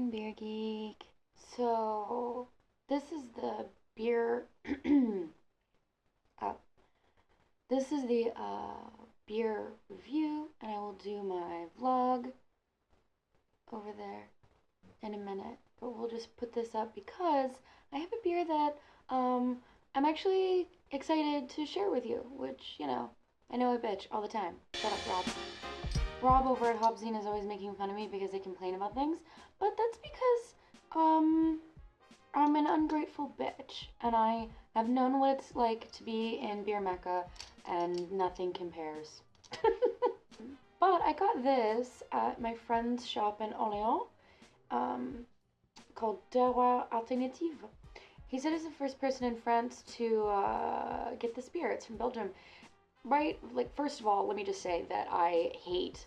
morning, beer geek. So, this is the beer. uh, this is the beer review, and I will do my vlog over there in a minute. But we'll just put this up because I have a beer that I'm actually excited to share with you. Which I know I bitch all the time. Shut up, Rob. Rob over at Hobzine is always making fun of me because I complain about things, but that's because I'm an ungrateful bitch, and I have known what it's like to be in Beer Mecca, and nothing compares. But I got this at my friend's shop in Orléans, called TERROIR Alternative. He said he's the first person in France to get this beer. It's from Belgium. Right, like, first of all, let me just say that I hate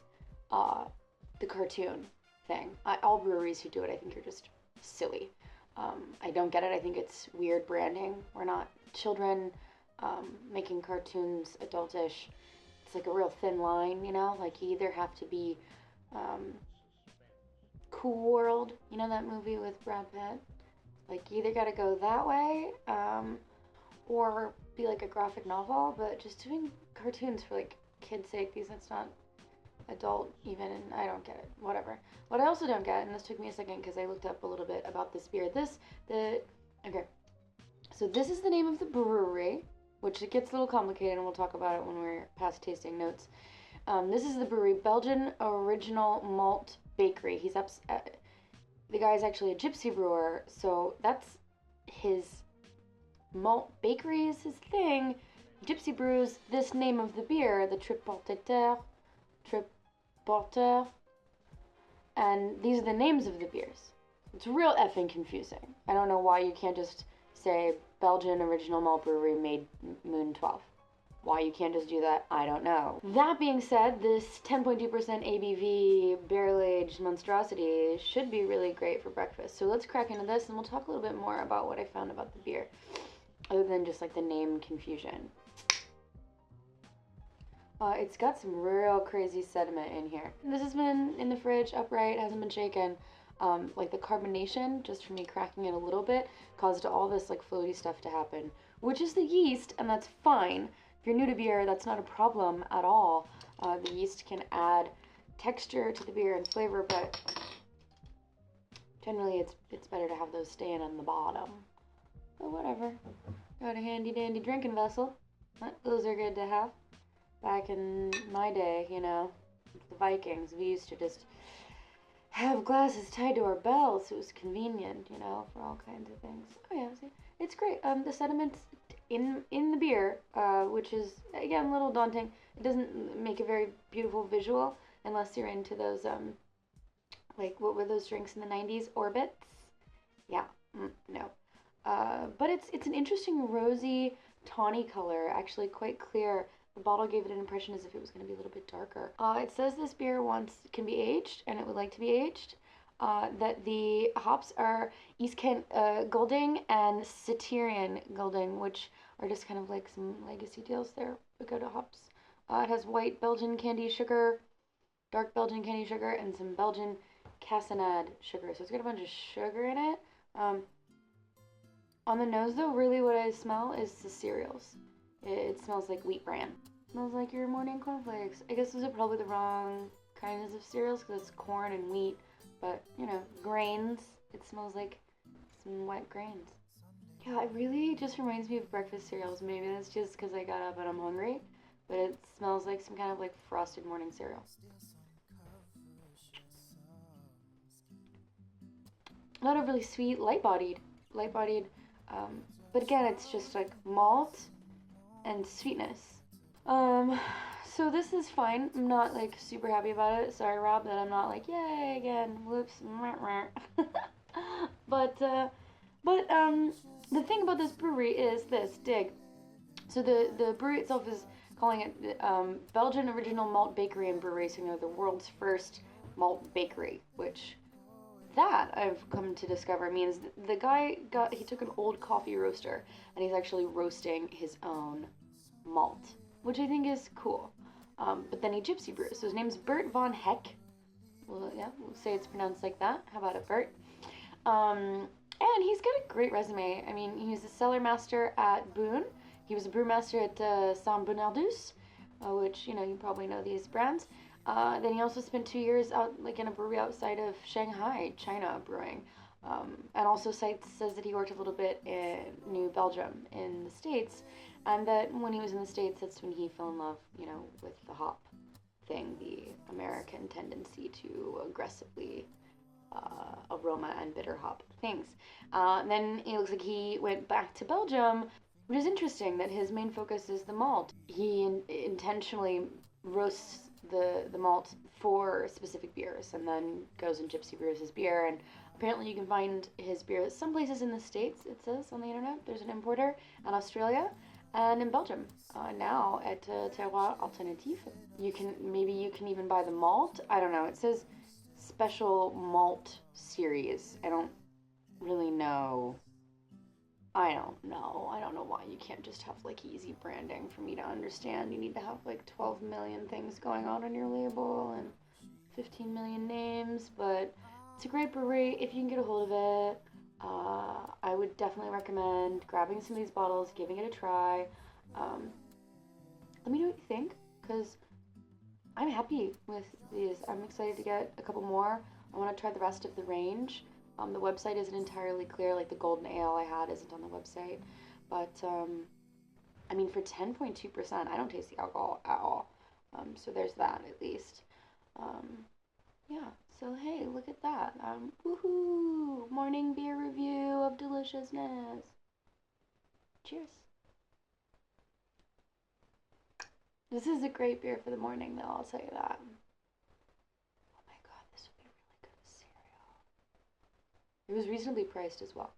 the cartoon thing. All breweries who do it, I think, are just silly. I don't get it. I think it's weird branding. We're not children making cartoons adultish. It's like a real thin line, Like, you either have to be Cool World, that movie with Brad Pitt? Like, you either gotta go that way, or be like a graphic novel, but just doing cartoons for like kids' sake, because that's not adult even, and I don't get it. Whatever. What I also don't get, and this took me a second because I looked up a little bit about this beer. Okay. So this is the name of the brewery, which it gets a little complicated, and we'll talk about it when we're past tasting notes. This is the brewery, Belgian Original Malt Bakery. The guy's actually a gypsy brewer, so that's his malt bakery is his thing. Gypsy brews this name of the beer, the Triporteur, and these are the names of the beers. It's real effing confusing. I don't know why you can't just say Belgian Original Malt Brewery made Moon 12. Why you can't just do that, I don't know. That being said, this 10.2% ABV barrel-aged monstrosity should be really great for breakfast. So let's crack into this, and we'll talk a little bit more about what I found about the beer, other than just like the name confusion. It's got some real crazy sediment in here. This has been in the fridge upright, hasn't been shaken. Like the carbonation, just from me cracking it a little bit, caused all this like floaty stuff to happen, which is the yeast, and that's fine. If you're new to beer, that's not a problem at all. The yeast can add texture to the beer and flavor, but generally it's better to have those staying on the bottom. But whatever. Got a handy dandy drinking vessel. Those are good to have. Back in my day, the Vikings, we used to just have glasses tied to our belts. It was convenient, for all kinds of things. Oh yeah, see, it's great. The sediments in the beer, which is again a little daunting. It doesn't make a very beautiful visual unless you're into those like, what were those drinks in the 90s? Orbits? Yeah, no. But it's an interesting rosy tawny color, actually quite clear. The bottle gave it an impression as if it was going to be a little bit darker. It says this beer can be aged, and it would like to be aged. That the hops are East Kent Golding and Citerian Golding, which are just kind of like some legacy deals there. We go to hops. It has white Belgian candy sugar, dark Belgian candy sugar, and some Belgian cassonade sugar. So it's got a bunch of sugar in it. On the nose, though, really what I smell is the cereals. It smells like wheat bran. It smells like your morning cornflakes. I guess those are probably the wrong kinds of cereals because it's corn and wheat. But, grains. It smells like some wet grains. Yeah, it really just reminds me of breakfast cereals. Maybe that's just because I got up and I'm hungry. But it smells like some kind of like frosted morning cereal. Not overly sweet, light-bodied. But again, it's just like malt and sweetness. So this is fine. I'm not like super happy about it. Sorry, Rob, that I'm not like, yay again. Whoops. But the thing about this brewery is this, dig. So the brewery itself is calling it Belgian Original Malt Bakery and Brewery, so the world's first malt bakery, which that I've come to discover means the guy he took an old coffee roaster and he's actually roasting his own malt, which I think is cool. But then he gypsy brews. So his name's Bert von Heck. Well, yeah, we'll say it's pronounced like that. How about it, Bert? And he's got a great resume. I mean, he was a cellar master at Boone. He was a brewmaster at Saint Bernardus, which, you know, you probably know these brands. Then he also spent 2 years out, like, in a brewery outside of Shanghai, China, brewing. And also says that he worked a little bit in New Belgium in the States, and that when he was in the States, that's when he fell in love, you know, with the hop thing, the American tendency to aggressively aroma and bitter hop things. Then it looks like he went back to Belgium, which is interesting that his main focus is the malt. He intentionally roasts the malt for specific beers and then goes and gypsy brews his beer. And apparently you can find his beer some places in the States, it says on the internet. There's an importer, in Australia, and in Belgium. Now at Terroir Alternatif, maybe you can even buy the malt. I don't know. It says special malt series. I don't really know. I don't know. I don't know why you can't just have like easy branding for me to understand. You need to have like 12 million things going on your label and 15 million names, but it's a great brewery if you can get a hold of it. I would definitely recommend grabbing some of these bottles, giving it a try. Let me know what you think, because I'm happy with these. I'm excited to get a couple more. I want to try the rest of the range. The website isn't entirely clear, like the golden ale I had isn't on the website. But, I mean, for 10.2%, I don't taste the alcohol at all. So there's that, at least. Yeah, so hey, look at that. Woohoo! Morning beer review of deliciousness. Cheers. This is a great beer for the morning, though, I'll tell you that. Oh my god, this would be really good with cereal. It was reasonably priced as well.